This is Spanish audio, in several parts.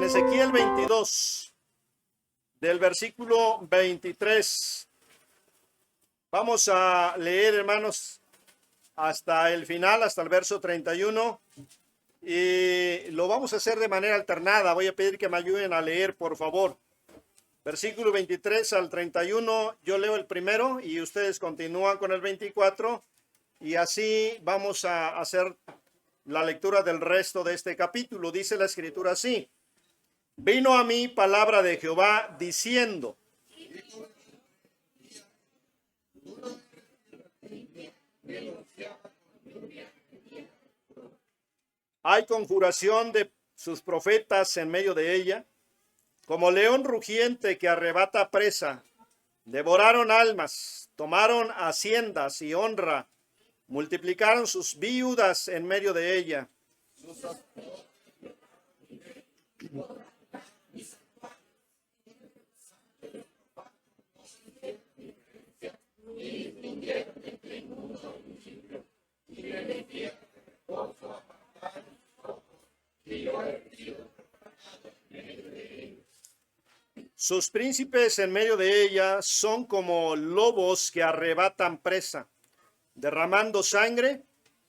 Ezequiel 22, del versículo 23. Vamos a leer, hermanos, hasta el final, hasta el verso 31. Y lo vamos a hacer de manera alternada. Voy a pedir que me ayuden a leer, por favor. Versículo 23 al 31, yo leo el primero y ustedes continúan con el 24. Y así vamos a hacer la lectura del resto de este capítulo. Dice la escritura así: vino a mí palabra de Jehová diciendo: hay conjuración de sus profetas en medio de ella, como león rugiente que arrebata presa. Devoraron almas, tomaron haciendas y honra, multiplicaron sus viudas en medio de ella. Sus príncipes en medio de ella son como lobos que arrebatan presa, derramando sangre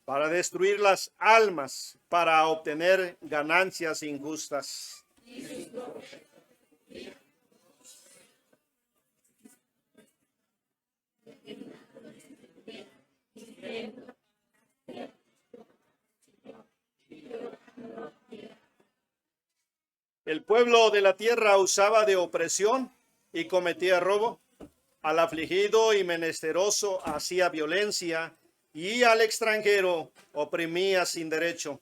para destruir las almas, para obtener ganancias injustas. El pueblo de la tierra usaba de opresión y cometía robo. Al afligido y menesteroso hacía violencia, y al extranjero oprimía sin derecho.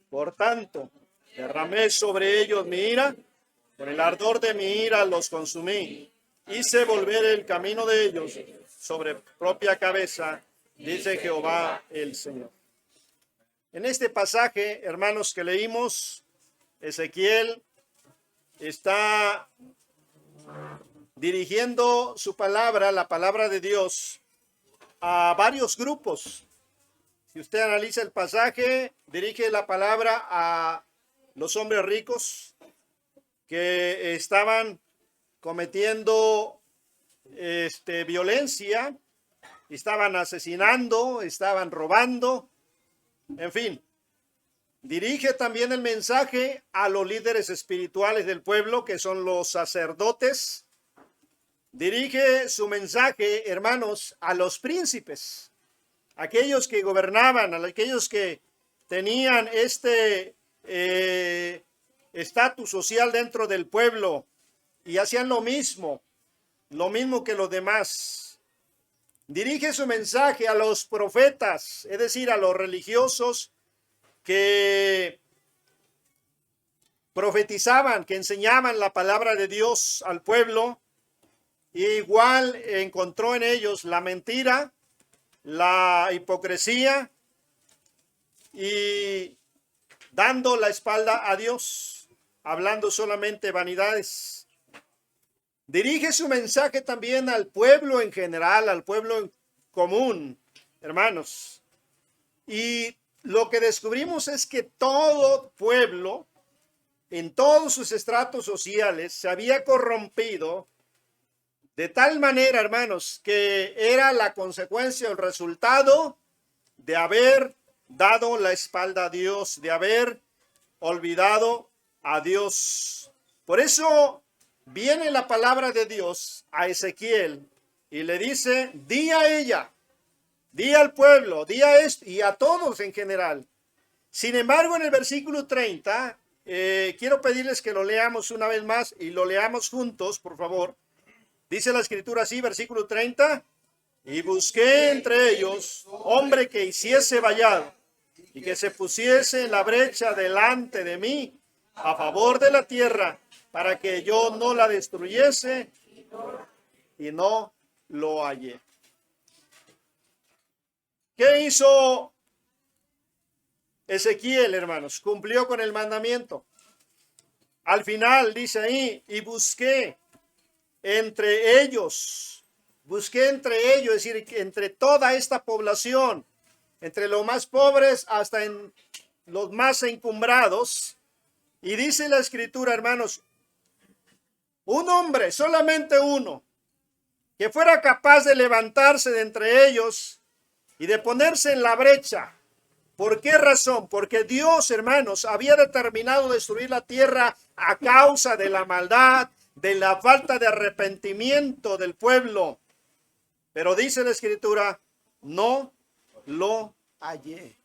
Por tanto, derramé sobre ellos mi ira, con el ardor de mi ira los consumí. Hice volver el camino de ellos sobre propia cabeza, dice Jehová el Señor. En este pasaje, hermanos, que leímos, Ezequiel está dirigiendo su palabra, la palabra de Dios, a varios grupos. Si usted analiza el pasaje, dirige la palabra a los hombres ricos que estaban cometiendo violencia, estaban asesinando, estaban robando, en fin. Dirige también el mensaje a los líderes espirituales del pueblo, que son los sacerdotes. Dirige su mensaje, hermanos, a los príncipes, aquellos que gobernaban, a aquellos que tenían estatus social dentro del pueblo y hacían lo mismo que los demás. Dirige su mensaje a los profetas, es decir, a los religiosos que profetizaban, que enseñaban la palabra de Dios al pueblo. Y igual encontró en ellos la mentira, la hipocresía y dando la espalda a Dios, hablando solamente vanidades. Dirige su mensaje también al pueblo en general, al pueblo en común, hermanos. Y lo que descubrimos es que todo pueblo, en todos sus estratos sociales, se había corrompido de tal manera, hermanos, que era la consecuencia, el resultado de haber dado la espalda a Dios, de haber olvidado a Dios. Por eso viene la palabra de Dios a Ezequiel y le dice: di a ella, di al pueblo, di a esto y a todos en general. Sin embargo, en el versículo 30, quiero pedirles que lo leamos una vez más y lo leamos juntos, por favor. Dice la escritura así, versículo 30: y busqué entre ellos hombre que hiciese vallado y que se pusiese en la brecha delante de mí a favor de la tierra, para que yo no la destruyese, y no lo hallé. ¿Qué hizo Ezequiel, hermanos? Cumplió con el mandamiento. Al final dice ahí, y busqué entre ellos, es decir, entre toda esta población, entre los más pobres hasta en los más encumbrados. Y dice la Escritura, hermanos, un hombre, solamente uno, que fuera capaz de levantarse de entre ellos y de ponerse en la brecha. ¿Por qué razón? Porque Dios, hermanos, había determinado destruir la tierra a causa de la maldad, de la falta de arrepentimiento del pueblo. Pero dice la Escritura, no lo hallé.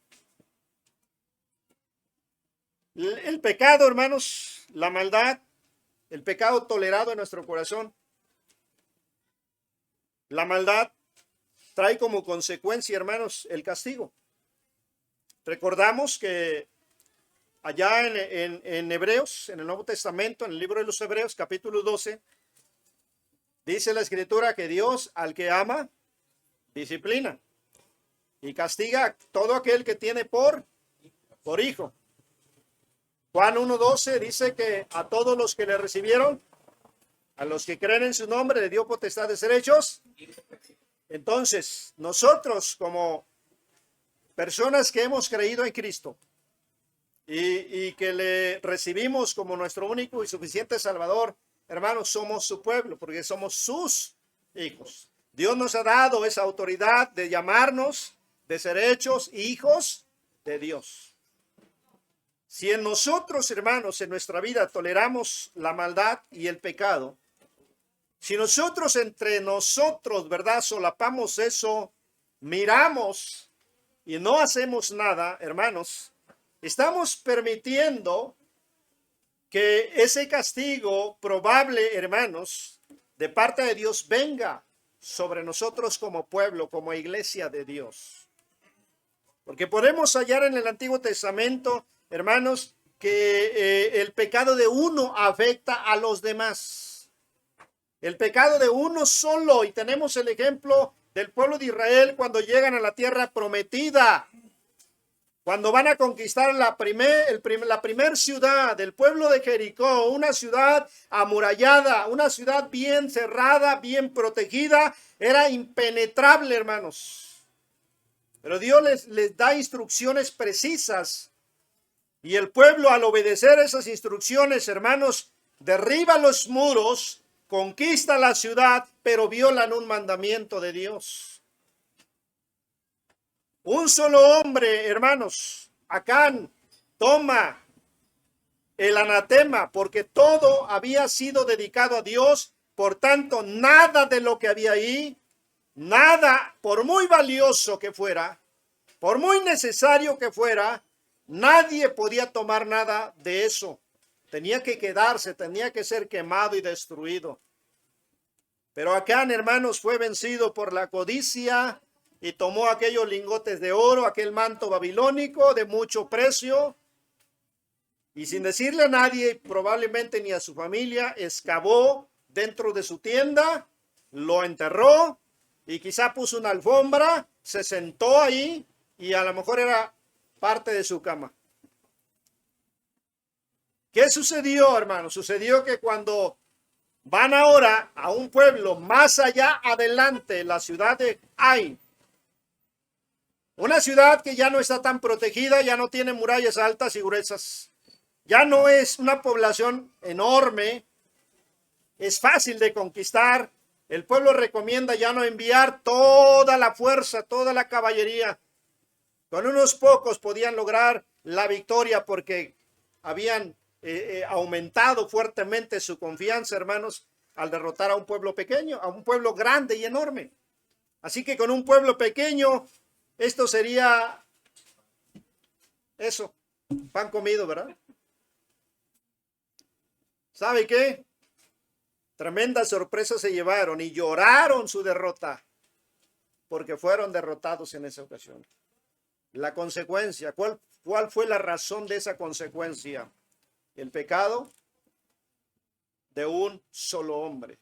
El pecado, hermanos, la maldad, el pecado tolerado en nuestro corazón, la maldad trae como consecuencia, hermanos, el castigo. Recordamos que allá en Hebreos, en el Nuevo Testamento, en el libro de los Hebreos, capítulo 12, dice la Escritura que Dios al que ama, disciplina y castiga a todo aquel que tiene por hijo. Juan 1:12 dice que a todos los que le recibieron, a los que creen en su nombre, le dio potestad de ser hechos. Entonces, nosotros como personas que hemos creído en Cristo y que le recibimos como nuestro único y suficiente Salvador, hermanos, somos su pueblo, porque somos sus hijos. Dios nos ha dado esa autoridad de llamarnos, de ser hechos hijos de Dios. Si en nosotros, hermanos, en nuestra vida toleramos la maldad y el pecado, si nosotros entre nosotros, ¿verdad?, solapamos eso, miramos y no hacemos nada, hermanos, estamos permitiendo que ese castigo probable, hermanos, de parte de Dios venga sobre nosotros como pueblo, como iglesia de Dios. Porque podemos hallar en el Antiguo Testamento, hermanos, que el pecado de uno afecta a los demás. El pecado de uno solo, y tenemos el ejemplo del pueblo de Israel cuando llegan a la tierra prometida, cuando van a conquistar la primer ciudad del pueblo de Jericó, una ciudad amurallada, una ciudad bien cerrada, bien protegida, era impenetrable, hermanos. Pero Dios les da instrucciones precisas. Y el pueblo, al obedecer esas instrucciones, hermanos, derriba los muros, conquista la ciudad, pero violan un mandamiento de Dios. Un solo hombre, hermanos, Acán, toma el anatema, porque todo había sido dedicado a Dios. Por tanto, nada de lo que había ahí, nada, por muy valioso que fuera, por muy necesario que fuera, nadie podía tomar nada de eso. Tenía que quedarse, tenía que ser quemado y destruido. Pero Acán, hermanos, fue vencido por la codicia y tomó aquellos lingotes de oro, aquel manto babilónico de mucho precio. Y sin decirle a nadie, probablemente ni a su familia, excavó dentro de su tienda, lo enterró y quizá puso una alfombra, se sentó ahí y a lo mejor era parte de su cama. ¿Qué sucedió, hermano? Sucedió que cuando van ahora a un pueblo más allá adelante, la ciudad de Ai, una ciudad que ya no está tan protegida, ya no tiene murallas altas y gruesas, ya no es una población enorme, es fácil de conquistar. El pueblo recomienda ya no enviar toda la fuerza, toda la caballería. Con unos pocos podían lograr la victoria porque habían aumentado fuertemente su confianza, hermanos, al derrotar a un pueblo pequeño, a un pueblo grande y enorme. Así que con un pueblo pequeño, esto sería eso, pan comido, ¿verdad? ¿Sabe qué? Tremenda sorpresa se llevaron y lloraron su derrota porque fueron derrotados en esa ocasión. La consecuencia, ¿cuál fue la razón de esa consecuencia? El pecado de un solo hombre.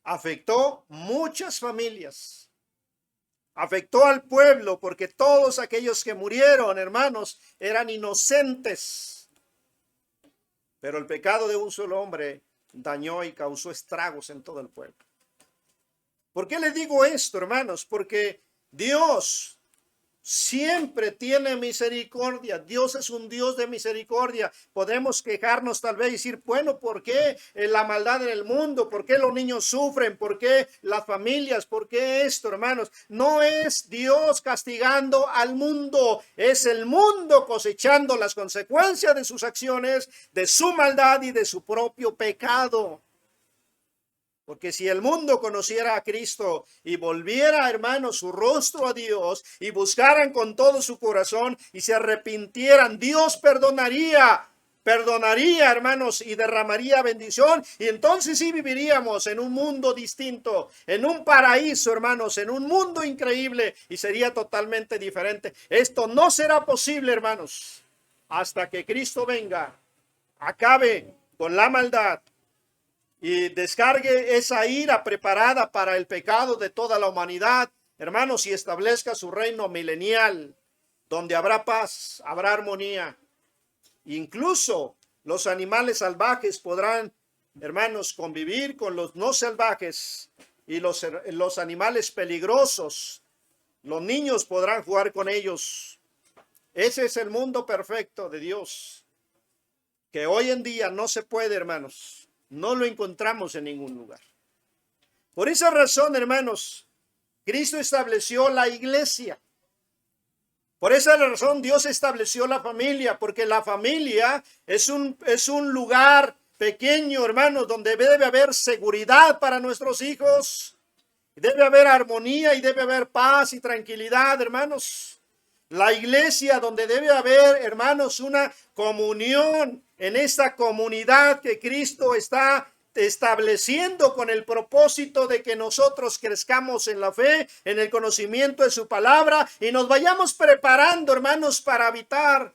Afectó muchas familias. Afectó al pueblo porque todos aquellos que murieron, hermanos, eran inocentes. Pero el pecado de un solo hombre dañó y causó estragos en todo el pueblo. ¿Por qué le digo esto, hermanos? Porque Dios siempre tiene misericordia. Dios es un Dios de misericordia. Podemos quejarnos tal vez y decir, bueno, ¿por qué la maldad en el mundo? ¿Por qué los niños sufren? ¿Por qué las familias? ¿Por qué esto, hermanos? No es Dios castigando al mundo, es el mundo cosechando las consecuencias de sus acciones, de su maldad y de su propio pecado. Porque si el mundo conociera a Cristo y volviera, hermanos, su rostro a Dios y buscaran con todo su corazón y se arrepintieran, Dios perdonaría, hermanos, y derramaría bendición. Y entonces sí viviríamos en un mundo distinto, en un paraíso, hermanos, en un mundo increíble, y sería totalmente diferente. Esto no será posible, hermanos, hasta que Cristo venga, acabe con la maldad y descargue esa ira preparada para el pecado de toda la humanidad, hermanos, y establezca su reino milenial, donde habrá paz, habrá armonía. Incluso los animales salvajes podrán, hermanos, convivir con los no salvajes, y los animales peligrosos, los niños podrán jugar con ellos. Ese es el mundo perfecto de Dios, que hoy en día no se puede, hermanos. No lo encontramos en ningún lugar. Por esa razón, hermanos, Cristo estableció la iglesia. Por esa razón Dios estableció la familia, porque la familia es un lugar pequeño, hermanos, donde debe haber seguridad para nuestros hijos. Debe haber armonía y debe haber paz y tranquilidad, hermanos. La iglesia donde debe haber, hermanos, una comunión en esta comunidad que Cristo está estableciendo con el propósito de que nosotros crezcamos en la fe, en el conocimiento de su palabra y nos vayamos preparando, hermanos, para habitar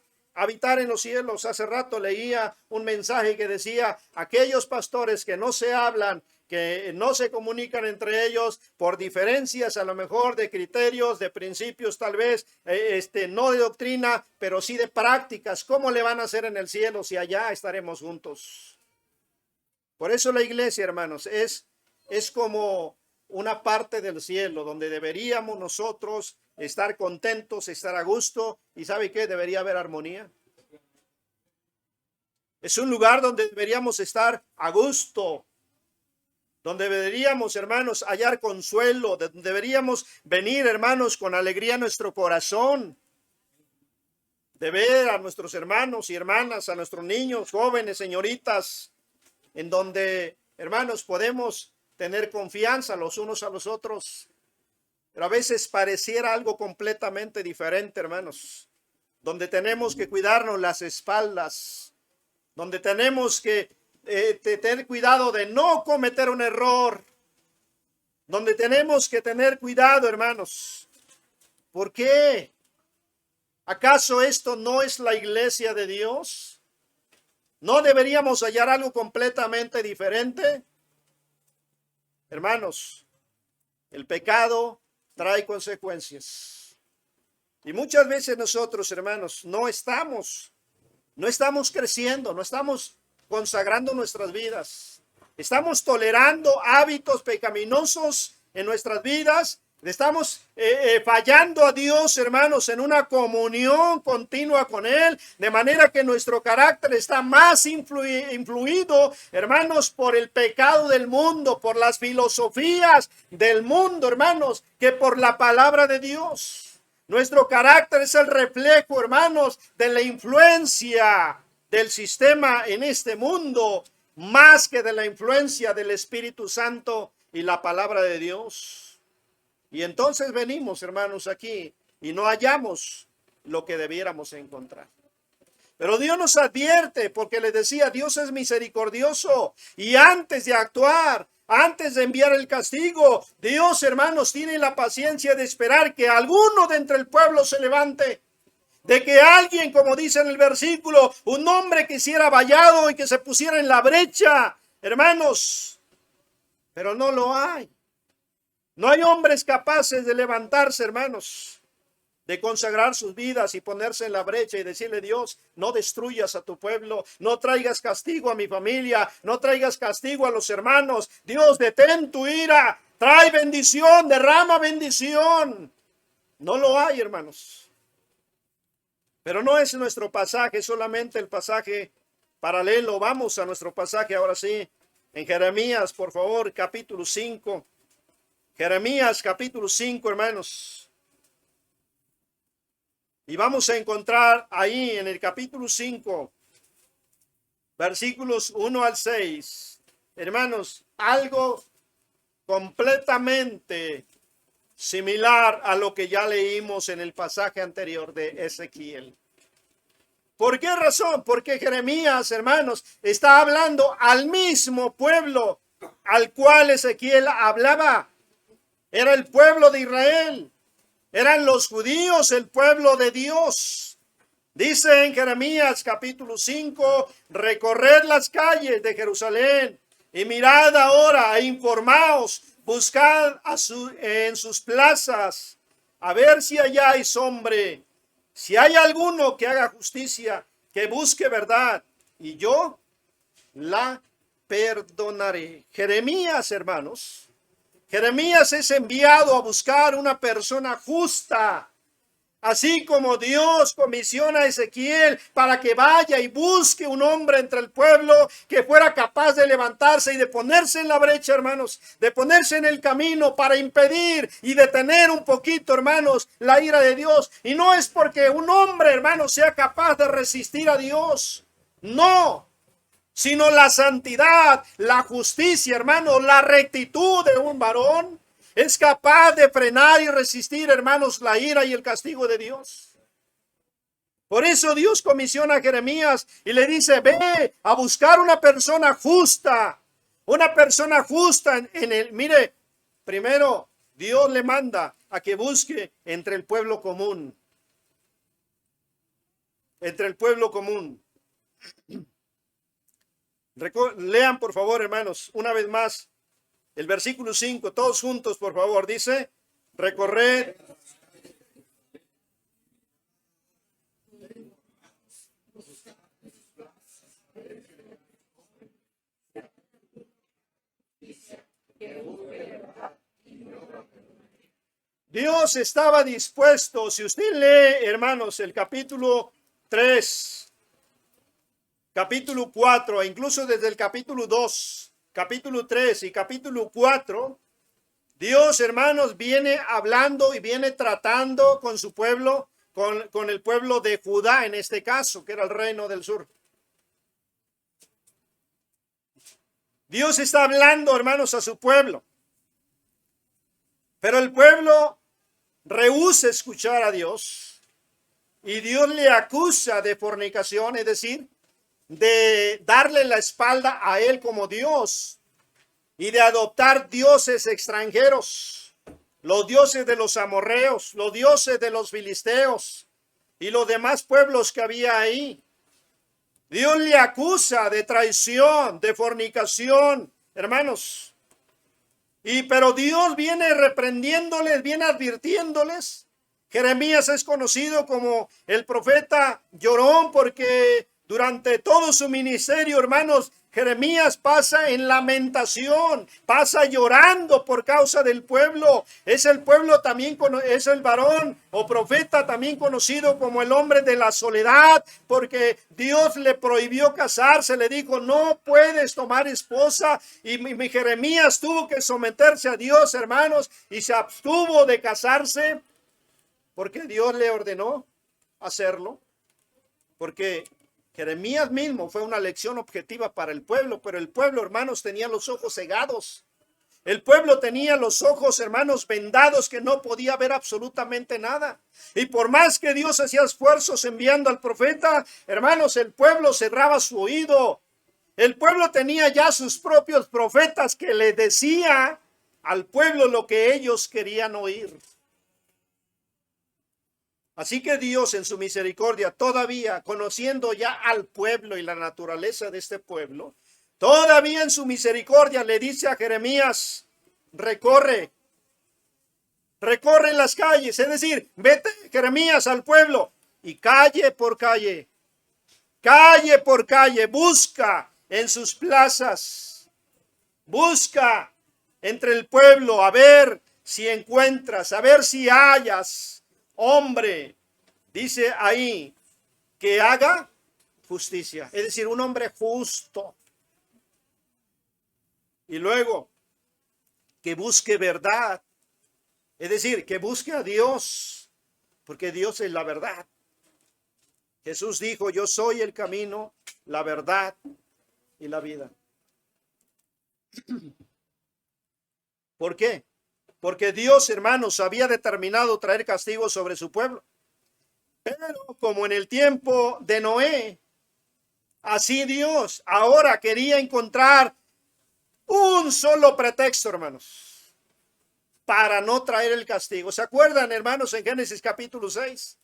en los cielos. Hace rato leía un mensaje que decía, aquellos pastores que no se hablan, que no se comunican entre ellos por diferencias a lo mejor de criterios, de principios tal vez, no de doctrina, pero sí de prácticas. ¿Cómo le van a hacer en el cielo si allá estaremos juntos? Por eso la iglesia, hermanos, es como una parte del cielo donde deberíamos nosotros estar contentos, estar a gusto. ¿Y sabe qué? Debería haber armonía. Es un lugar donde deberíamos estar a gusto, donde deberíamos, hermanos, hallar consuelo, deberíamos venir, hermanos, con alegría a nuestro corazón, de ver a nuestros hermanos y hermanas, a nuestros niños, jóvenes, señoritas, en donde, hermanos, podemos tener confianza los unos a los otros. Pero a veces pareciera algo completamente diferente, hermanos, donde tenemos que cuidarnos las espaldas, donde tenemos que tener cuidado de no cometer un error, donde tenemos que tener cuidado, hermanos. ¿Por qué? ¿Acaso esto no es la iglesia de Dios? ¿No deberíamos hallar algo completamente diferente? Hermanos, el pecado trae consecuencias. Y muchas veces nosotros, hermanos, no estamos creciendo, no estamos consagrando nuestras vidas. Estamos tolerando hábitos pecaminosos en nuestras vidas. Estamos fallando a Dios, hermanos, en una comunión continua con Él, de manera que nuestro carácter está más influido, hermanos, por el pecado del mundo, por las filosofías del mundo, hermanos, que por la palabra de Dios. Nuestro carácter es el reflejo, hermanos, de la influencia del sistema en este mundo, más que de la influencia del Espíritu Santo y la palabra de Dios. Y entonces venimos, hermanos, aquí y no hallamos lo que debiéramos encontrar. Pero Dios nos advierte, porque le decía, Dios es misericordioso, y antes de actuar, antes de enviar el castigo, Dios, hermanos, tiene la paciencia de esperar que alguno de entre el pueblo se levante. De que alguien, como dice en el versículo, un hombre que hiciera vallado y que se pusiera en la brecha, hermanos, pero no lo hay. No hay hombres capaces de levantarse, hermanos, de consagrar sus vidas y ponerse en la brecha y decirle: Dios, no destruyas a tu pueblo, no traigas castigo a mi familia, no traigas castigo a los hermanos. Dios, detén tu ira, trae bendición, derrama bendición. No lo hay, hermanos. Pero no es nuestro pasaje, solamente el pasaje paralelo. Vamos a nuestro pasaje ahora sí, en Jeremías, por favor, capítulo 5. Jeremías, capítulo 5, hermanos. Y vamos a encontrar ahí en el capítulo 5, versículos 1 al 6, hermanos, algo completamente similar a lo que ya leímos en el pasaje anterior de Ezequiel. ¿Por qué razón? Porque Jeremías, hermanos, está hablando al mismo pueblo al cual Ezequiel hablaba. Era el pueblo de Israel. Eran los judíos, el pueblo de Dios. Dice en Jeremías capítulo 5, recorred las calles de Jerusalén y mirad ahora e informaos, buscad en sus plazas, a ver si halláis hombre, si hay alguno que haga justicia, que busque verdad, y yo la perdonaré. Jeremías, hermanos, Jeremías es enviado a buscar una persona justa, así como Dios comisiona a Ezequiel para que vaya y busque un hombre entre el pueblo que fuera capaz de levantarse y de ponerse en la brecha, hermanos, de ponerse en el camino para impedir y detener un poquito, hermanos, la ira de Dios. Y no es porque un hombre, hermanos, sea capaz de resistir a Dios, no, sino la santidad, la justicia, hermanos, la rectitud de un varón es capaz de frenar y resistir, hermanos, la ira y el castigo de Dios. Por eso Dios comisiona a Jeremías y le dice: ve a buscar una persona justa en el, mire, primero Dios le manda a que busque entre el pueblo común, Lean, por favor, hermanos, una vez más el versículo 5, todos juntos, por favor. Dice: recorred. Dios estaba dispuesto. Si usted lee, hermanos, el capítulo 3, capítulo 4, e incluso desde el capítulo 2, capítulo 3 y capítulo 4, Dios, hermanos, viene hablando y viene tratando con su pueblo, con el pueblo de Judá, en este caso, que era el reino del sur. Dios está hablando, hermanos, a su pueblo. Pero el pueblo rehúsa escuchar a Dios y Dios le acusa de fornicación, es decir, de darle la espalda a él como Dios y de adoptar dioses extranjeros, los dioses de los amorreos, los dioses de los filisteos y los demás pueblos que había ahí. Dios le acusa de traición, de fornicación, hermanos. Pero Dios viene reprendiéndoles, viene advirtiéndoles. Jeremías es conocido como el profeta llorón porque durante todo su ministerio, hermanos, Jeremías pasa en lamentación, pasa llorando por causa del pueblo. Es el pueblo también, es el varón o profeta también conocido como el hombre de la soledad, porque Dios le prohibió casarse, le dijo: no puedes tomar esposa. Y Jeremías tuvo que someterse a Dios, hermanos, y se abstuvo de casarse porque Dios le ordenó hacerlo, porque Jeremías mismo fue una lección objetiva para el pueblo, pero el pueblo, hermanos, tenía los ojos cegados. El pueblo tenía los ojos, hermanos, vendados, que no podía ver absolutamente nada. Y por más que Dios hacía esfuerzos enviando al profeta, hermanos, el pueblo cerraba su oído. El pueblo tenía ya sus propios profetas que le decía al pueblo lo que ellos querían oír. Así que Dios, en su misericordia, todavía conociendo ya al pueblo y la naturaleza de este pueblo, todavía en su misericordia le dice a Jeremías: recorre recorre las calles, es decir, vete Jeremías al pueblo y calle por calle, busca en sus plazas, busca entre el pueblo a ver si encuentras, a ver si hallas hombre, dice ahí, que haga justicia, es decir, un hombre justo. Y luego, que busque verdad, es decir, que busque a Dios, porque Dios es la verdad. Jesús dijo, yo soy el camino, la verdad y la vida. ¿Por qué? Porque Dios, hermanos, había determinado traer castigo sobre su pueblo. Pero como en el tiempo de Noé, así Dios ahora quería encontrar un solo pretexto, hermanos, para no traer el castigo. ¿Se acuerdan, hermanos, en Génesis capítulo 6?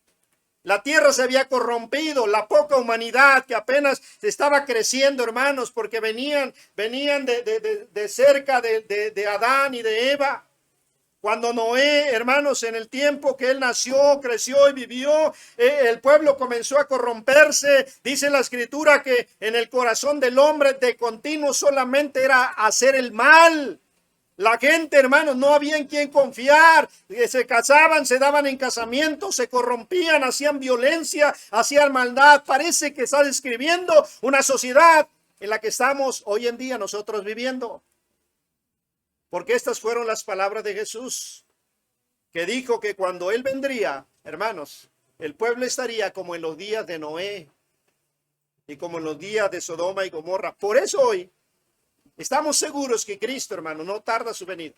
La tierra se había corrompido, la poca humanidad que apenas estaba creciendo, hermanos, porque venían de cerca de Adán y de Eva. Cuando Noé, hermanos, en el tiempo que él nació, creció y vivió, el pueblo comenzó a corromperse. Dice la escritura que en el corazón del hombre de continuo solamente era hacer el mal. La gente, hermanos, no había en quien confiar. Se casaban, se daban en casamiento, se corrompían, hacían violencia, hacían maldad. Parece que está describiendo una sociedad en la que estamos hoy en día nosotros viviendo. Porque estas fueron las palabras de Jesús, que dijo que cuando Él vendría, hermanos, el pueblo estaría como en los días de Noé y como en los días de Sodoma y Gomorra. Por eso hoy estamos seguros que Cristo, hermano, no tarda su venida.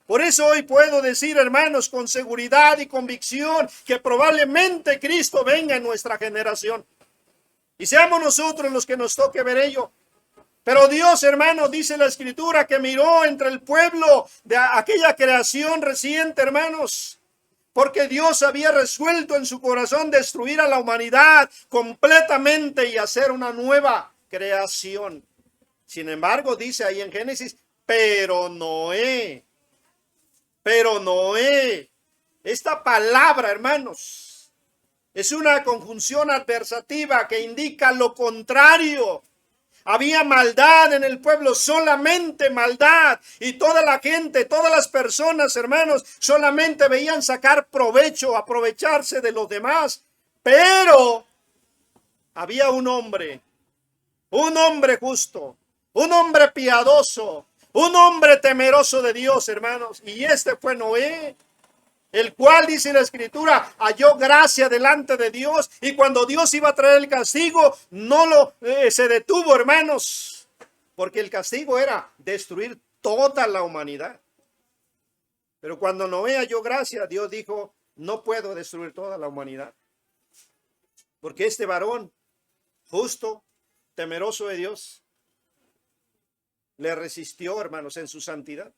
Por eso hoy puedo decir, hermanos, con seguridad y convicción que probablemente Cristo venga en nuestra generación. Y seamos nosotros los que nos toque ver ello. Pero Dios, hermanos, dice la escritura que miró entre el pueblo de aquella creación reciente, hermanos, porque Dios había resuelto en su corazón destruir a la humanidad completamente y hacer una nueva creación. Sin embargo, dice ahí en Génesis, pero Noé, esta palabra, hermanos, es una conjunción adversativa que indica lo contrario. Había maldad en el pueblo, solamente maldad. Y toda la gente, todas las personas, hermanos, solamente veían sacar provecho, aprovecharse de los demás. Pero había un hombre justo, un hombre piadoso, un hombre temeroso de Dios, hermanos. Y este fue Noé, el cual, dice la escritura, halló gracia delante de Dios. Y cuando Dios iba a traer el castigo, no se detuvo, hermanos, porque el castigo era destruir toda la humanidad. Pero cuando Noé halló gracia, Dios dijo, no puedo destruir toda la humanidad, porque este varón justo, temeroso de Dios, le resistió, hermanos, en su santidad.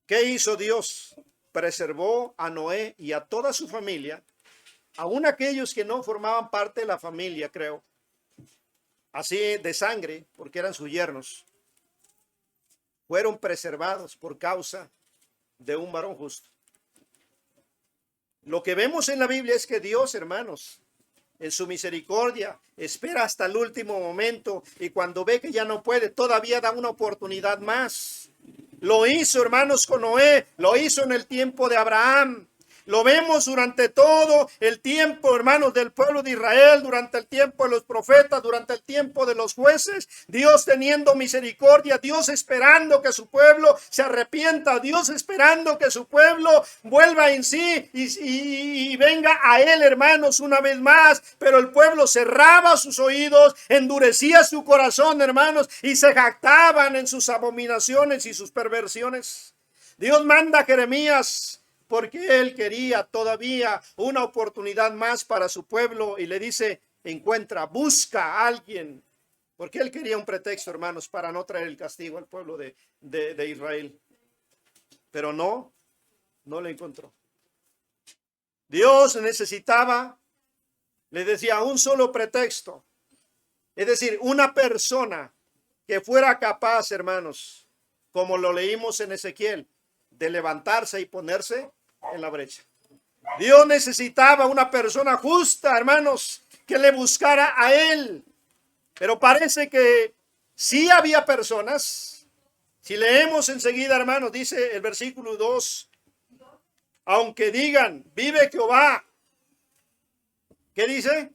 ¿Qué hizo Dios? Preservó a Noé y a toda su familia, aun aquellos que no formaban parte de la familia, creo, así de sangre, porque eran sus yernos, fueron preservados por causa de un varón justo. Lo que vemos en la Biblia es que Dios, hermanos, en su misericordia, espera hasta el último momento y cuando ve que ya no puede, todavía da una oportunidad más. Lo hizo, hermanos, con Noé, lo hizo en el tiempo de Abraham. Lo vemos durante todo el tiempo, hermanos, del pueblo de Israel, durante el tiempo de los profetas, durante el tiempo de los jueces. Dios teniendo misericordia, Dios esperando que su pueblo se arrepienta, Dios esperando que su pueblo vuelva en sí y venga a Él, hermanos, una vez más. Pero el pueblo cerraba sus oídos, endurecía su corazón, hermanos, y se jactaban en sus abominaciones y sus perversiones. Dios manda a Jeremías, porque Él quería todavía una oportunidad más para su pueblo y le dice, busca a alguien, porque Él quería un pretexto, hermanos, para no traer el castigo al pueblo de Israel. Pero no lo encontró. Dios necesitaba, le decía, un solo pretexto, es decir, una persona que fuera capaz, hermanos, como lo leímos en Ezequiel, de levantarse y ponerse en la brecha. Dios necesitaba una persona justa, hermanos, que le buscara a Él. Pero parece que sí había personas. Si leemos enseguida, hermanos, dice el versículo 2, aunque digan, vive Jehová. ¿Qué dice?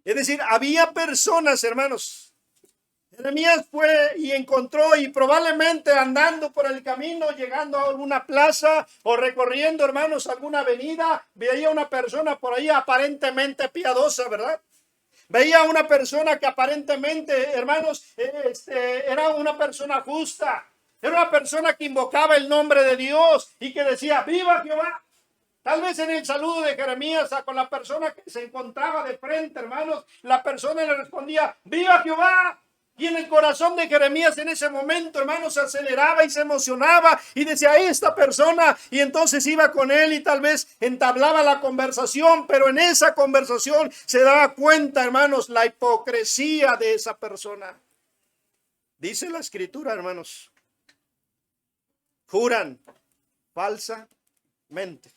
Es decir, había personas, hermanos. Jeremías fue y encontró, y probablemente andando por el camino, llegando a alguna plaza o recorriendo, hermanos, alguna avenida, veía una persona por ahí aparentemente piadosa, ¿verdad? Veía una persona que aparentemente, hermanos, era una persona justa. Era una persona que invocaba el nombre de Dios y que decía, ¡viva Jehová! Tal vez en el saludo de Jeremías con la persona que se encontraba de frente, hermanos, la persona le respondía, ¡viva Jehová! Y en el corazón de Jeremías en ese momento, hermanos, se aceleraba y se emocionaba y decía, ahí esta persona, y entonces iba con él y tal vez entablaba la conversación, pero en esa conversación se daba cuenta, hermanos, la hipocresía de esa persona. Dice la Escritura, hermanos, juran falsamente.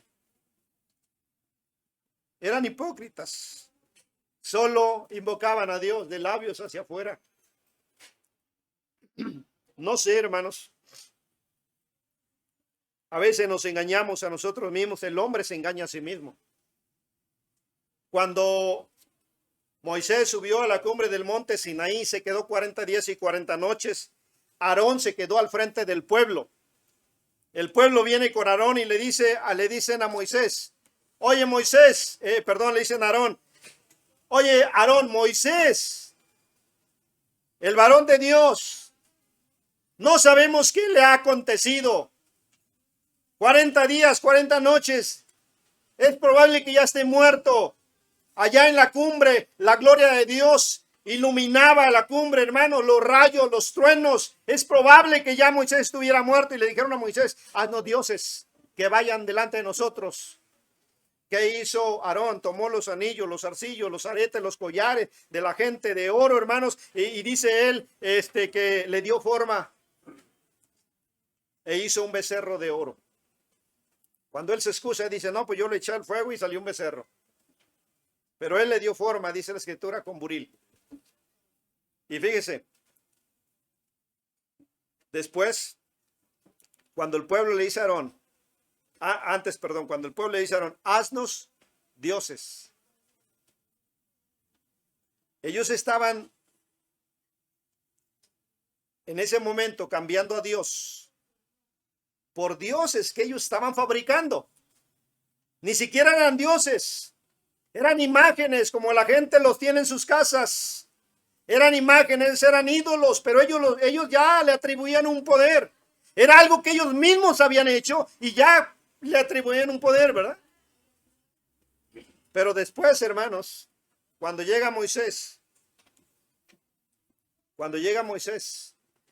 Eran hipócritas, solo invocaban a Dios de labios hacia afuera. No sé, hermanos. A veces nos engañamos a nosotros mismos. El hombre se engaña a sí mismo. Cuando Moisés subió a la cumbre del monte Sinaí, se quedó 40 días y 40 noches. Aarón se quedó al frente del pueblo. El pueblo viene con Aarón y le dicen a Moisés, oye Moisés, le dicen a Aarón, oye Aarón, Moisés, el varón de Dios, no sabemos qué le ha acontecido. 40 días, 40 noches. Es probable que ya esté muerto. Allá en la cumbre, la gloria de Dios iluminaba la cumbre, hermanos, los rayos, los truenos. Es probable que ya Moisés estuviera muerto y le dijeron a Moisés, haznos dioses que vayan delante de nosotros. ¿Qué hizo Aarón? Tomó los anillos, los zarcillos, los aretes, los collares de la gente de oro, hermanos, y dice él que le dio forma e hizo un becerro de oro. Cuando él se excusa, dice, no, pues yo le eché al fuego y salió un becerro. Pero él le dio forma, dice la Escritura, con buril. Y fíjese, después, cuando el pueblo le dice a Aarón, cuando el pueblo le dice a Aarón, haznos dioses. Ellos estaban en ese momento cambiando a Dios por dioses que ellos estaban fabricando. Ni siquiera eran dioses, eran imágenes como la gente los tiene en sus casas. Eran imágenes, eran ídolos, pero ellos ya le atribuían un poder. Era algo que ellos mismos habían hecho y ya le atribuían un poder, ¿verdad? Pero después, hermanos, cuando llega Moisés,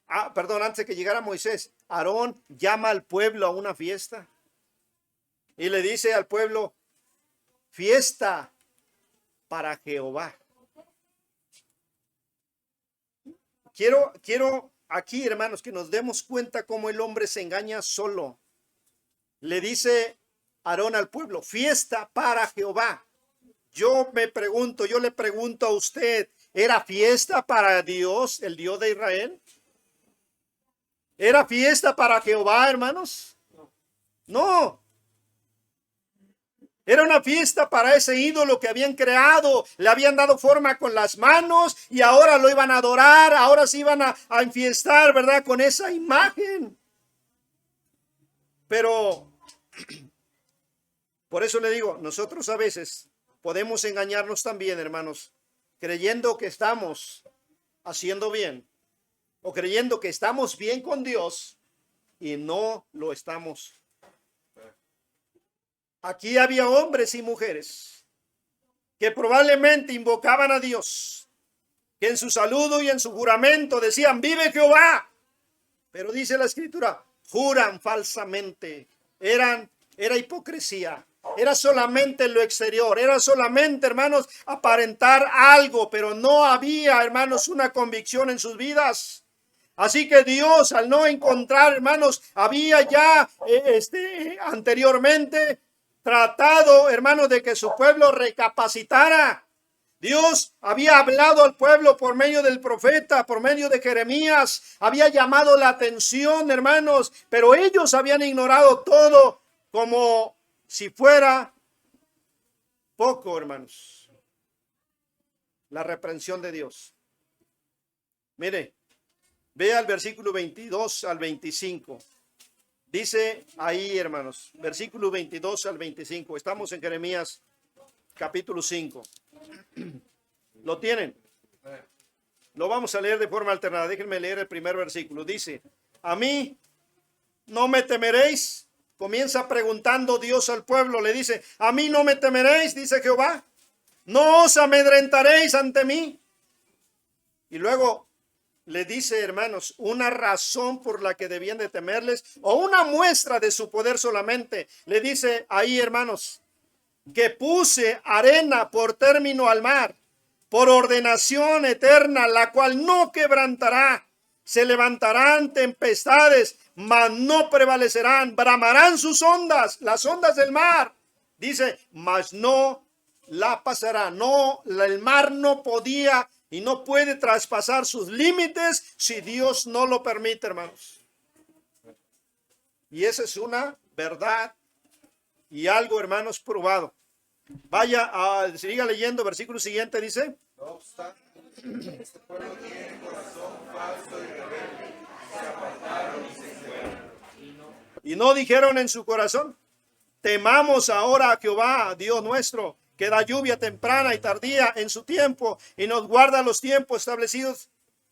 antes de que llegara Moisés, Aarón llama al pueblo a una fiesta y le dice al pueblo, fiesta para Jehová. Quiero aquí, hermanos, que nos demos cuenta cómo el hombre se engaña solo. Le dice Aarón al pueblo, fiesta para Jehová. Yo le pregunto a usted, ¿era fiesta para Dios, el Dios de Israel? ¿Era fiesta para Jehová, hermanos? No. Era una fiesta para ese ídolo que habían creado, le habían dado forma con las manos y ahora lo iban a adorar, ahora se iban a enfiestar, ¿verdad? Con esa imagen. Pero, por eso le digo, nosotros a veces podemos engañarnos también, hermanos, creyendo que estamos haciendo bien o creyendo que estamos bien con Dios y no lo estamos. Aquí había hombres y mujeres que probablemente invocaban a Dios, que en su saludo y en su juramento decían, vive Jehová. Pero dice la Escritura, juran falsamente. Era hipocresía. Era solamente lo exterior. Era solamente, hermanos, aparentar algo, pero no había, hermanos, una convicción en sus vidas. Así que Dios, al no encontrar, hermanos, había ya anteriormente tratado, hermanos, de que su pueblo recapacitara. Dios había hablado al pueblo por medio del profeta, por medio de Jeremías, había llamado la atención, hermanos, pero ellos habían ignorado todo como si fuera poco, hermanos. La reprensión de Dios. Mire, vea el versículo 22 al 25. Dice ahí, hermanos, versículo 22 al 25. Estamos en Jeremías capítulo 5. ¿Lo tienen? Lo vamos a leer de forma alternada. Déjenme leer el primer versículo. Dice, a mí no me temeréis. Comienza preguntando Dios al pueblo. Le dice, a mí no me temeréis, dice Jehová. No os amedrentaréis ante mí. Y luego le dice, hermanos, una razón por la que debían de temerles o una muestra de su poder solamente. Le dice ahí, hermanos, que puse arena por término al mar, por ordenación eterna, la cual no quebrantará. Se levantarán tempestades, mas no prevalecerán. Bramarán sus ondas, las ondas del mar. Dice, mas no la pasará. No, el mar no podía y no puede traspasar sus límites si Dios no lo permite, hermanos. Y esa es una verdad y algo, hermanos, probado. Vaya, siga leyendo, versículo siguiente dice. No obstante, este pueblo tiene corazón falso y rebelde, se apartaron y se fueron. Y no dijeron en su corazón, temamos ahora a Jehová, Dios nuestro, que da lluvia temprana y tardía en su tiempo y nos guarda los tiempos establecidos.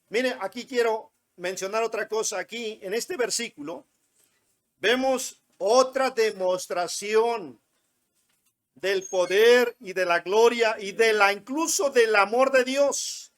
Mire, aquí quiero mencionar otra cosa. Aquí, en este versículo, vemos otra demostración del poder y de la gloria y de la incluso del amor de Dios.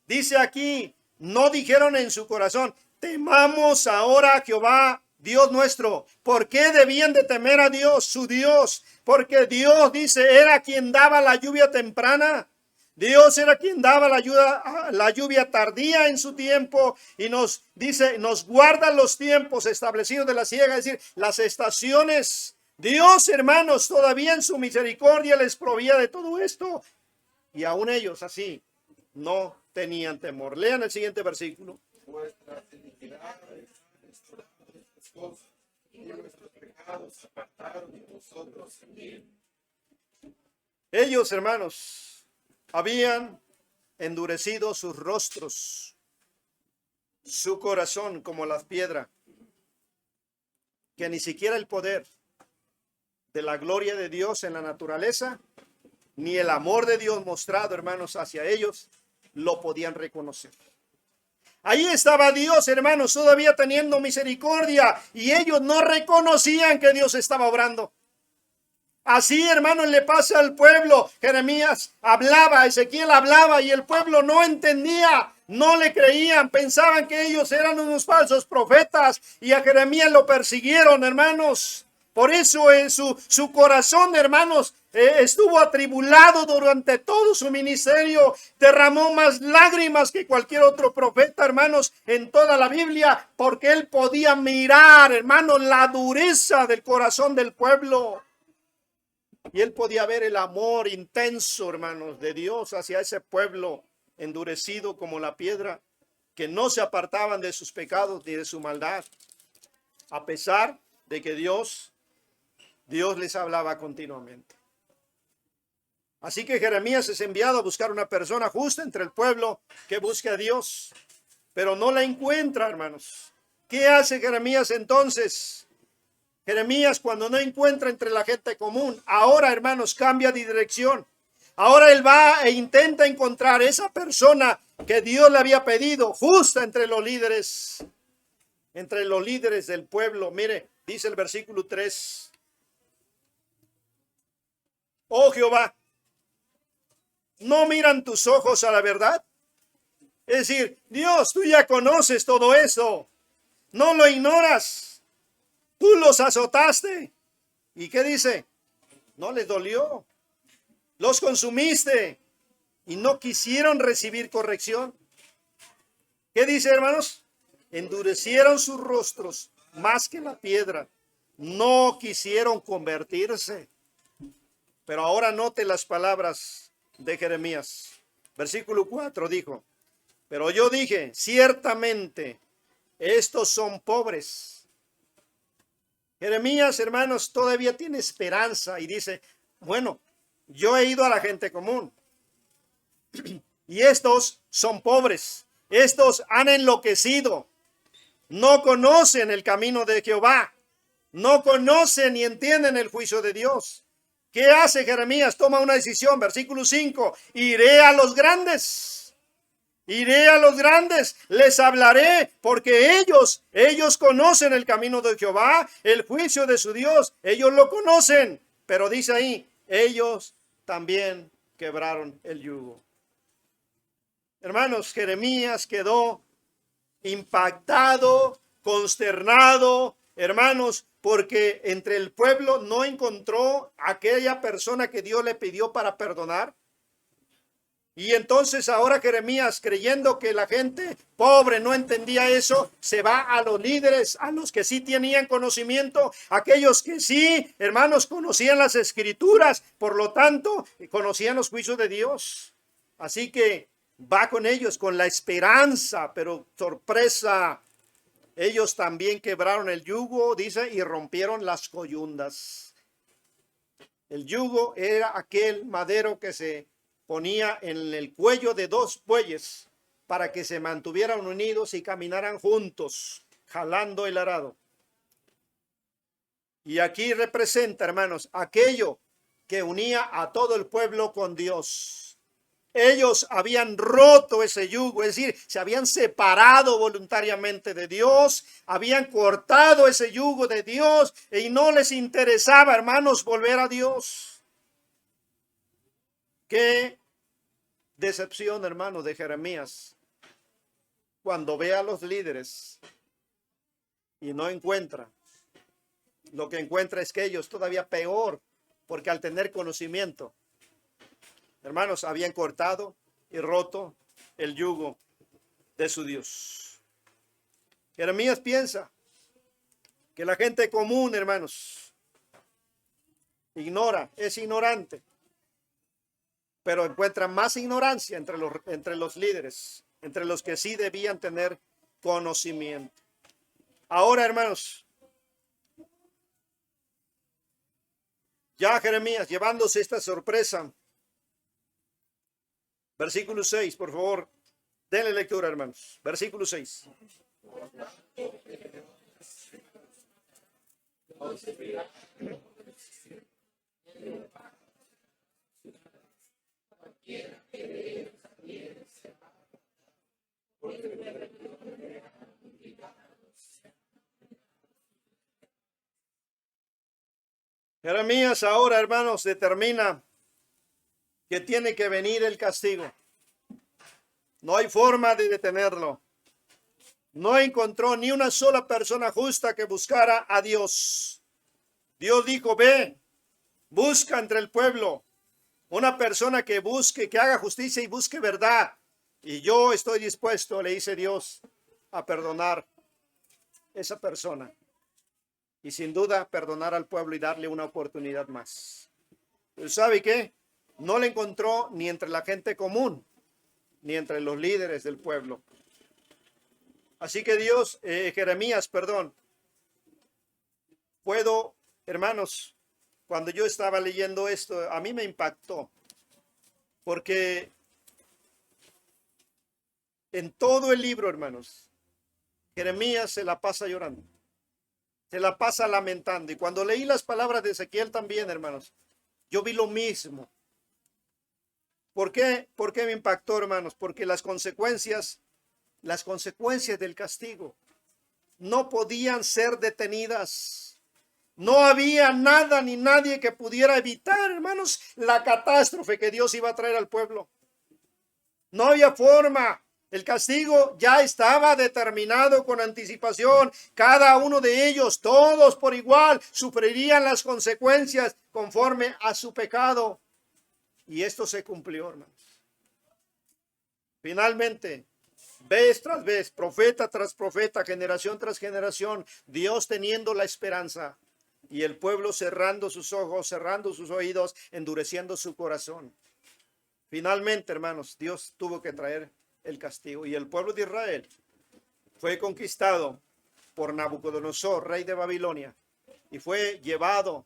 Dice aquí, no dijeron en su corazón, temamos ahora a Jehová, Dios nuestro. ¿Por qué debían de temer a Dios, su Dios? Porque Dios, dice, era quien daba la lluvia temprana. Dios era quien daba la lluvia tardía en su tiempo y nos dice, nos guarda los tiempos establecidos de la siega, es decir, las estaciones. Dios, hermanos, todavía en su misericordia les provía de todo esto y aún ellos así no tenían temor. Lean el siguiente versículo. Vuestras iniquidades y nuestros pecados se apartaron de nosotros. Ellos, hermanos, habían endurecido sus rostros, su corazón como la piedra, que ni siquiera el poder de la gloria de Dios en la naturaleza, ni el amor de Dios mostrado, hermanos, hacia ellos, lo podían reconocer. Ahí estaba Dios, hermanos, todavía teniendo misericordia, y ellos no reconocían que Dios estaba obrando. Así, hermanos, le pasa al pueblo. Jeremías hablaba, Ezequiel hablaba, y el pueblo no entendía, no le creían, pensaban que ellos eran unos falsos profetas, y a Jeremías lo persiguieron, hermanos. Por eso en su corazón, hermanos, estuvo atribulado durante todo su ministerio. Derramó más lágrimas que cualquier otro profeta, hermanos, en toda la Biblia, porque él podía mirar, hermanos, la dureza del corazón del pueblo. Y él podía ver el amor intenso, hermanos, de Dios hacia ese pueblo endurecido como la piedra, que no se apartaban de sus pecados ni de su maldad, a pesar de que Dios les hablaba continuamente. Así que Jeremías es enviado a buscar una persona justa entre el pueblo que busque a Dios, pero no la encuentra, hermanos. ¿Qué hace Jeremías entonces? Jeremías, cuando no encuentra entre la gente común, ahora, hermanos, cambia de dirección. Ahora él va e intenta encontrar esa persona que Dios le había pedido, justa entre los líderes del pueblo. Mire, dice el versículo 3. Oh Jehová, ¿no miran tus ojos a la verdad? Es decir, Dios, tú ya conoces todo eso. No lo ignoras. Tú los azotaste. ¿Y qué dice? No les dolió. Los consumiste y no quisieron recibir corrección. ¿Qué dice, hermanos? endurecieron sus rostros más que la piedra, no quisieron convertirse. Pero ahora note las palabras de Jeremías. Versículo 4 dijo, pero yo dije, ciertamente, estos son pobres. Jeremías, hermanos, todavía tiene esperanza y dice, bueno, yo he ido a la gente común y estos son pobres. Estos han enloquecido. No conocen el camino de Jehová. No conocen ni entienden el juicio de Dios. ¿Qué hace Jeremías? Toma una decisión. Versículo 5. Iré a los grandes. Iré a los grandes. Les hablaré porque ellos conocen el camino de Jehová, el juicio de su Dios. Ellos lo conocen. Pero dice ahí, ellos también quebraron el yugo. Hermanos, Jeremías quedó impactado, consternado, hermanos, porque entre el pueblo no encontró aquella persona que Dios le pidió para perdonar. Y entonces ahora Jeremías, creyendo que la gente pobre no entendía eso, se va a los líderes, a los que sí tenían conocimiento, aquellos que sí, hermanos, conocían las escrituras, por lo tanto, conocían los juicios de Dios. Así que va con ellos con la esperanza, pero sorpresa, ellos también quebraron el yugo, dice, y rompieron las coyundas. El yugo era aquel madero que se ponía en el cuello de dos bueyes para que se mantuvieran unidos y caminaran juntos, jalando el arado. Y aquí representa, hermanos, aquello que unía a todo el pueblo con Dios. Ellos habían roto ese yugo, es decir, se habían separado voluntariamente de Dios, habían cortado ese yugo de Dios y no les interesaba, hermanos, volver a Dios. Qué decepción, hermanos, de Jeremías, cuando ve a los líderes y no encuentra. Lo que encuentra es que ellos todavía peor, porque al tener conocimiento, hermanos, habían cortado y roto el yugo de su Dios. Jeremías piensa que la gente común, hermanos, ignora, es ignorante, pero encuentra más ignorancia entre los líderes, entre los que sí debían tener conocimiento. Ahora, hermanos, ya Jeremías, llevándose esta sorpresa, versículo 6, por favor, denle lectura, hermanos. Versículo 6. Jeremías ahora, hermanos, determina que tiene que venir el castigo. No hay forma de detenerlo. No encontró ni una sola persona justa que buscara a Dios. Dios dijo, ve, busca entre el pueblo una persona que busque, que haga justicia y busque verdad. Y yo estoy dispuesto, le dice Dios, a perdonar esa persona. Y sin duda perdonar al pueblo y darle una oportunidad más. Pero ¿sabe qué? No le encontró ni entre la gente común, ni entre los líderes del pueblo. Así que Jeremías, puedo, hermanos, cuando yo estaba leyendo esto, a mí me impactó, porque en todo el libro, hermanos, Jeremías se la pasa llorando, se la pasa lamentando. Y cuando leí las palabras de Ezequiel también, hermanos, yo vi lo mismo. ¿Por qué? ¿Por qué me impactó, hermanos? Porque las consecuencias del castigo no podían ser detenidas. No había nada ni nadie que pudiera evitar, hermanos, la catástrofe que Dios iba a traer al pueblo. No había forma. El castigo ya estaba determinado con anticipación. Cada uno de ellos, todos por igual, sufrirían las consecuencias conforme a su pecado. Y esto se cumplió, hermanos. Finalmente, Vez tras vez, profeta tras profeta, generación tras generación, Dios teniendo la esperanza y el pueblo cerrando sus ojos, cerrando sus oídos, endureciendo su corazón. Finalmente, hermanos, Dios tuvo que traer el castigo y el pueblo de Israel fue conquistado por Nabucodonosor, rey de Babilonia, y fue llevado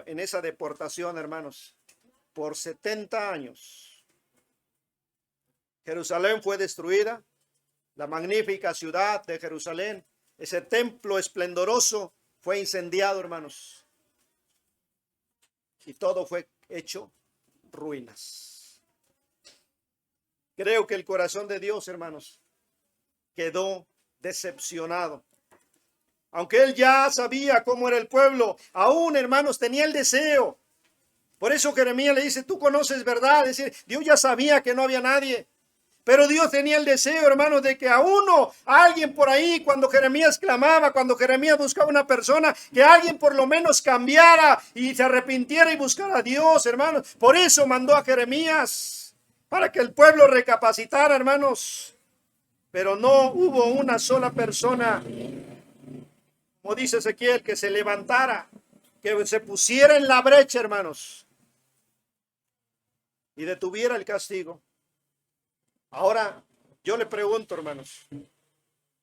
en esa deportación, hermanos, por 70 años. Jerusalén fue destruida, la magnífica ciudad de Jerusalén, ese templo esplendoroso fue incendiado, hermanos, y todo fue hecho ruinas. Creo que el corazón de Dios, hermanos, quedó decepcionado. Aunque él ya sabía cómo era el pueblo, aún, hermanos, tenía el deseo. Por eso Jeremías le dice, tú conoces verdad. Es decir, Dios ya sabía que no había nadie. Pero Dios tenía el deseo, hermanos, de que a alguien por ahí, cuando Jeremías clamaba, cuando Jeremías buscaba una persona, que alguien por lo menos cambiara y se arrepintiera y buscara a Dios, hermanos. Por eso mandó a Jeremías, para que el pueblo recapacitara, hermanos. Pero no hubo una sola persona, como dice Ezequiel, que se levantara, que se pusiera en la brecha, hermanos, y detuviera el castigo. Ahora, yo le pregunto, hermanos,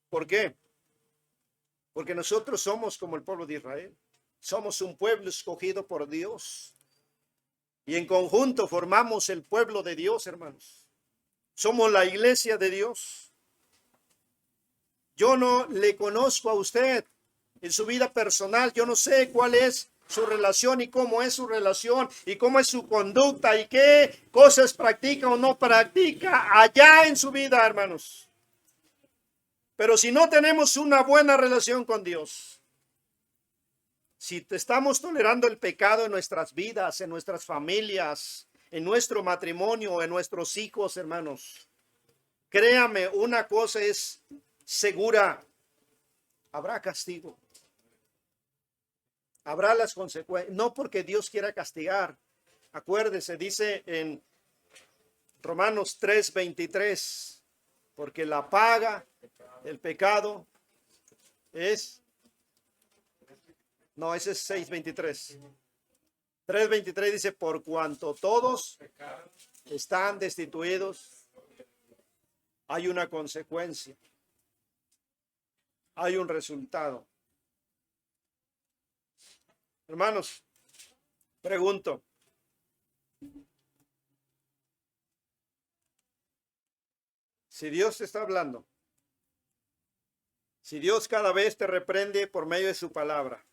¿por qué? Porque nosotros somos como el pueblo de Israel. Somos un pueblo escogido por Dios. Y en conjunto formamos el pueblo de Dios, hermanos. Somos la iglesia de Dios. Yo no le conozco a usted en su vida personal. Yo no sé cuál es su relación y cómo es su relación y cómo es su conducta y qué cosas practica o no practica allá en su vida, hermanos. Pero si no tenemos una buena relación con Dios, si estamos tolerando el pecado en nuestras vidas, en nuestras familias, en nuestro matrimonio, en nuestros hijos, hermanos, créame, una cosa es segura: habrá castigo. Habrá las consecuencias, no porque Dios quiera castigar. Acuérdese, dice en Romanos 3:23, porque la paga del pecado es, no, ese es 6:23. 3:23 dice, por cuanto todos están destituidos, hay una consecuencia, hay un resultado. Hermanos, pregunto, si Dios te está hablando, si Dios cada vez te reprende por medio de su palabra,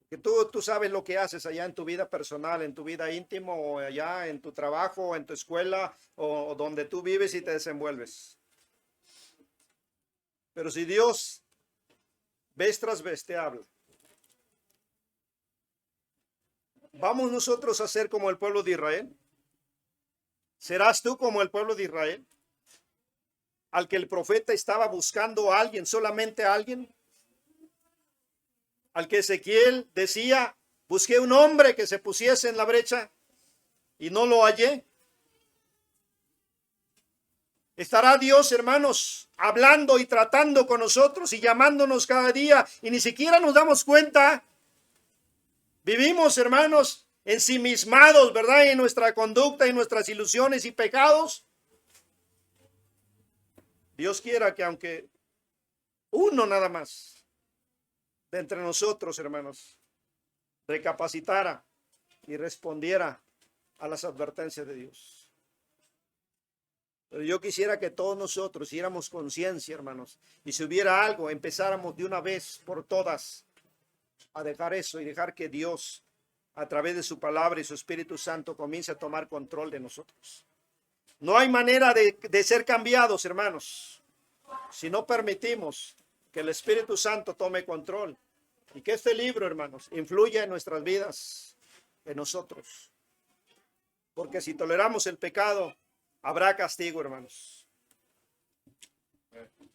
que tú sabes lo que haces allá en tu vida personal, en tu vida íntima, o allá en tu trabajo, o en tu escuela, o donde tú vives y te desenvuelves. Pero si Dios vez tras vez te habla, ¿vamos nosotros a ser como el pueblo de Israel? ¿Serás tú como el pueblo de Israel? Al que el profeta estaba buscando a alguien, solamente a alguien. Al que Ezequiel decía, busqué un hombre que se pusiese en la brecha y no lo hallé. ¿Estará Dios, hermanos, hablando y tratando con nosotros y llamándonos cada día y ni siquiera nos damos cuenta? Vivimos, hermanos, ensimismados, ¿verdad? En nuestra conducta, en nuestras ilusiones y pecados. Dios quiera que aunque uno nada más de entre nosotros, hermanos, recapacitara y respondiera a las advertencias de Dios. Pero yo quisiera que todos nosotros hiciéramos conciencia, hermanos, y si hubiera algo, empezáramos de una vez por todas a dejar eso y dejar que Dios, a través de su palabra y su Espíritu Santo, comience a tomar control de nosotros. No hay manera de ser cambiados, hermanos, si no permitimos que el Espíritu Santo tome control y que este libro, hermanos, influya en nuestras vidas, en nosotros. Porque si toleramos el pecado, habrá castigo, hermanos.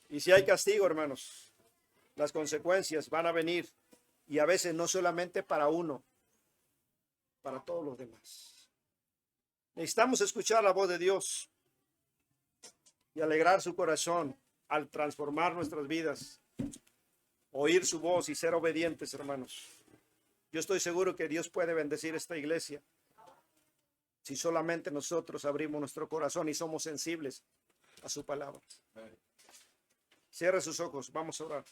Y si hay castigo, hermanos, las consecuencias van a venir, y a veces no solamente para uno, para todos los demás. Necesitamos escuchar la voz de Dios. y alegrar su corazón al transformar nuestras vidas, oír su voz y ser obedientes, hermanos. Yo estoy seguro que Dios puede bendecir esta iglesia si solamente nosotros abrimos nuestro corazón y somos sensibles a su palabra. Cierre sus ojos, vamos a orar.